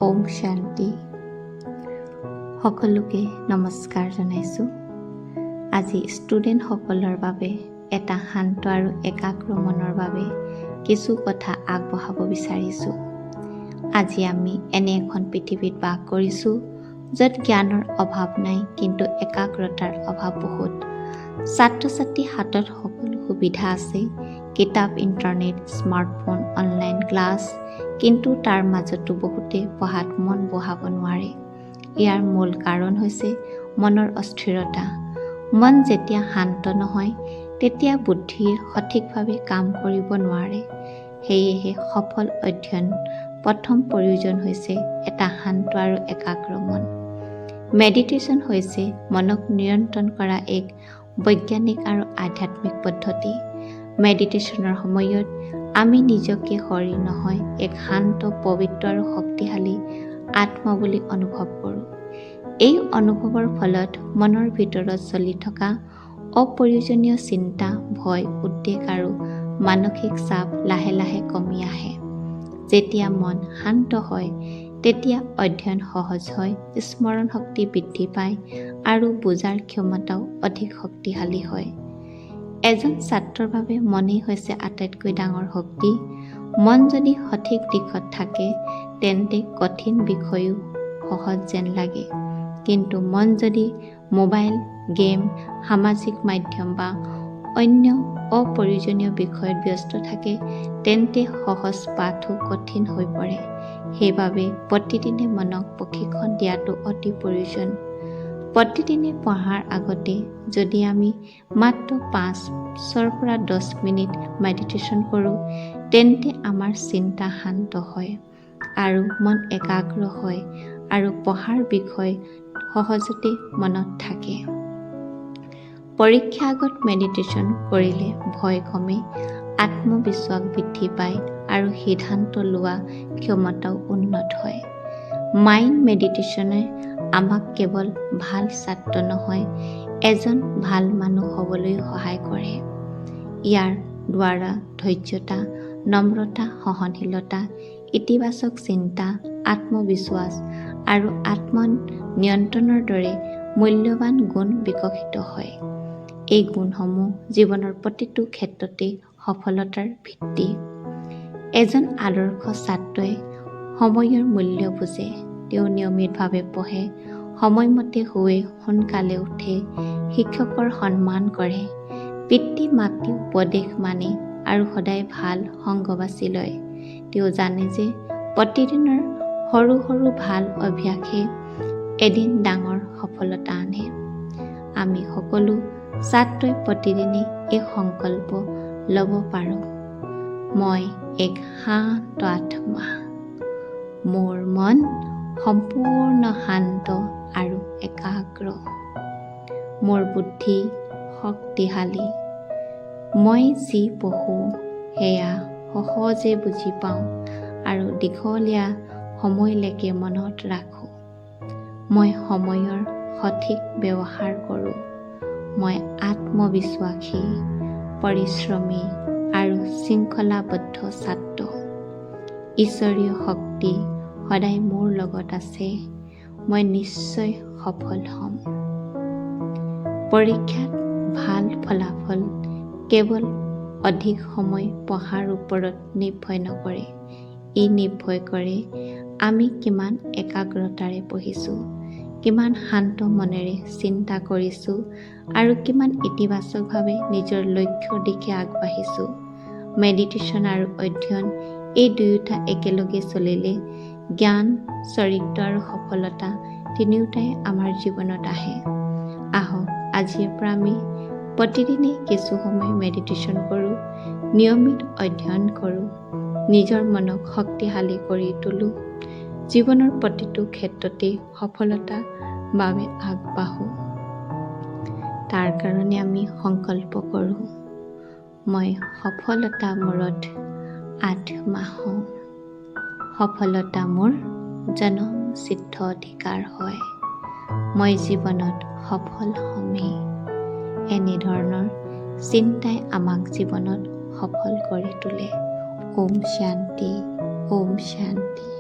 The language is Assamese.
ওম শান্তি। সকলোকে নমস্কাৰ জনাইছোঁ। আজি ষ্টুডেণ্টসকলৰ বাবে এটা শান্ত আৰু একাগ্ৰ মনৰ বাবে কিছু কথা আগবঢ়াব বিচাৰিছোঁ। আজি আমি এনে এখন পৃথিৱীত বাস কৰিছোঁ য'ত জ্ঞানৰ অভাৱ নাই, কিন্তু একাগ্ৰতাৰ অভাৱ বহুত। ছাত্ৰ ছাত্ৰীৰ হাতত সকলো সুবিধা আছে, কিতাপ, ইণ্টাৰনেট, স্মাৰ্টফোন, অনলাইন ক্লাছ, কিন্তু তাৰ মাজতো বহুতে পঢ়াত মন বহাব নোৱাৰে। ইয়াৰ মূল কাৰণ হৈছে মনৰ অস্থিৰতা। মন যেতিয়া শান্ত নহয়, তেতিয়া বুদ্ধিয়ে সঠিকভাৱে কাম কৰিব নোৱাৰে। সেয়েহে সফল অধ্যয়ন প্ৰথম প্ৰয়োজন হৈছে এটা শান্ত আৰু একাগ্ৰ মন। মেডিটেশ্যন হৈছে মনক নিয়ন্ত্ৰণ কৰা এক বৈজ্ঞানিক আৰু আধ্যাত্মিক পদ্ধতি। মেডিটেশ্যনৰ সময়ত আমি নিজকে শৰীৰ নহয়, এক শান্ত, পবিত্ৰ আৰু শক্তিশালী আত্মা বুলি অনুভৱ কৰোঁ। এই অনুভৱৰ ফলত মনৰ ভিতৰত চলি থকা অপ্ৰয়োজনীয় চিন্তা, ভয়, উদ্বেগ আৰু মানসিক চাপ লাহে লাহে কমি আহে। যেতিয়া মন শান্ত হয়, তেতিয়া অধ্যয়ন সহজ হয়, স্মৰণ শক্তি বৃদ্ধি পায় আৰু বুজাৰ ক্ষমতাও অধিক শক্তিশালী হয়। এজন ছাত্ৰৰ বাবে মনেই হৈছে আটাইতকৈ ডাঙৰ শক্তি। মন যদি সঠিক দিশত থাকে, তেন্তে কঠিন বিষয়ো সহজ যেন লাগে। কিন্তু মন যদি মোবাইল, গেম, সামাজিক মাধ্যম বা অন্য অপ্ৰয়োজনীয় বিষয়ত ব্যস্ত থাকে, তেন্তে সহজ পাঠো কঠিন হৈ পৰে। সেইবাবে প্ৰতিদিনে মনক প্ৰশিক্ষণ দিয়াটো অতি প্ৰয়োজন। প্ৰতিদিনে পঢ়াৰ আগতে যদি আমি মাত্ৰ 5 পৰা 10 মিনিট মেডিটেশ্যন কৰোঁ, তেন্তে আমাৰ চিন্তা শান্ত হয় আৰু মন একাগ্ৰ হয় আৰু পঢ়াৰ বিষয় সহজতে মনত থাকে। পৰীক্ষা আগত মেডিটেশ্যন কৰিলে ভয় কমে, আত্মবিশ্বাস বৃদ্ধি পায় আৰু সিদ্ধান্ত লোৱা ক্ষমতাও উন্নত হয়। মাইণ্ড মেডিটেশ্যনে আমাক কেৱল ভাল ছাত্ৰ নহয়, এজন ভাল মানুহ হ'বলৈ সহায় কৰে। ইয়াৰ দ্বাৰা ধৈৰ্যতা, নম্ৰতা, সহনশীলতা, ইতিবাচক চিন্তা, আত্মবিশ্বাস আৰু আত্মনিয়ন্ত্ৰণৰ দৰে মূল্যৱান গুণ বিকশিত হয়। এই গুণসমূহ জীৱনৰ প্ৰতিটো ক্ষেত্ৰতে সফলতাৰ ভিত্তি। এজন আদৰ্শ ছাত্ৰই সময়ৰ মূল্য বুজে। তেওঁ নিয়মিতভাৱে পঢ়ে, সময়মতে শুৱে, সোনকালে উঠে, শিক্ষকৰ সন্মান কৰে, পিতৃ-মাতৃৰ উপদেশ মানে আৰু সদায় ভাল সংগ বাছি লয়। তেওঁ জানে যে প্ৰতিদিনৰ সৰু সৰু ভাল অভ্যাসে এদিন ডাঙৰ সফলতা আনে। আমি সকলো ছাত্ৰই প্ৰতিদিনে এই সংকল্প ল'ব পাৰোঁ। মই এক শান্ত আত্মা। মোৰ মন সম্পূৰ্ণ শান্ত আৰু একাগ্ৰ। মোৰ বুদ্ধি শক্তিশালী। মই যি পঢ়োঁ সেয়া সহজে বুজি পাওঁ আৰু দীঘলীয়া সময়লৈকে মনত ৰাখোঁ। মই সময়ৰ সঠিক ব্যৱহাৰ কৰোঁ। মই আত্মবিশ্বাসী, পৰিশ্ৰমী আৰু শৃংখলাবদ্ধ ছাত্ৰ। ঈশ্বৰীয় শক্তি সদায় মোৰ লগত আছে। মই নিশ্চয় সফল হ'ম। পৰীক্ষাত ভাল ফলাফল কেৱল অধিক সময় পঢ়াৰ ওপৰত নিৰ্ভৰ নকৰে। ই নিৰ্ভৰ কৰে আমি কিমান একাগ্ৰতাৰে পঢ়িছোঁ, কিমান শান্ত মনেৰে চিন্তা কৰিছোঁ আৰু কিমান ইতিবাচকভাৱে নিজৰ লক্ষ্যৰ দিশে আগবাঢ়িছোঁ। মেডিটেশ্যন আৰু অধ্যয়ন এই দুয়োটা একেলগে চলিলে জ্ঞান, চৰিত্ৰ আৰু সফলতা তিনিওটাই আমাৰ জীৱনত আহে। আহক আজিৰ পৰা আমি প্ৰতিদিনে কিছু সময় মেডিটেশ্যন কৰোঁ, নিয়মিত অধ্যয়ন কৰোঁ, নিজৰ মনক শক্তিশালী কৰি তোলোঁ, জীৱনৰ প্ৰতিটো ক্ষেত্ৰতে সফলতাৰ বাবে আগবাঢ়োঁ। তাৰ কাৰণে আমি সংকল্প কৰোঁ, মই সফলতা মূৰত আত্মা হ'ম। সফলতা মোৰ জনমসিদ্ধ অধিকাৰ হয়। মই জীৱনত সফল হ'মেই। এনেধৰণৰ চিন্তাই আমাক জীৱনত সফল কৰি তোলে। ওম শান্তি, ওম শান্তি।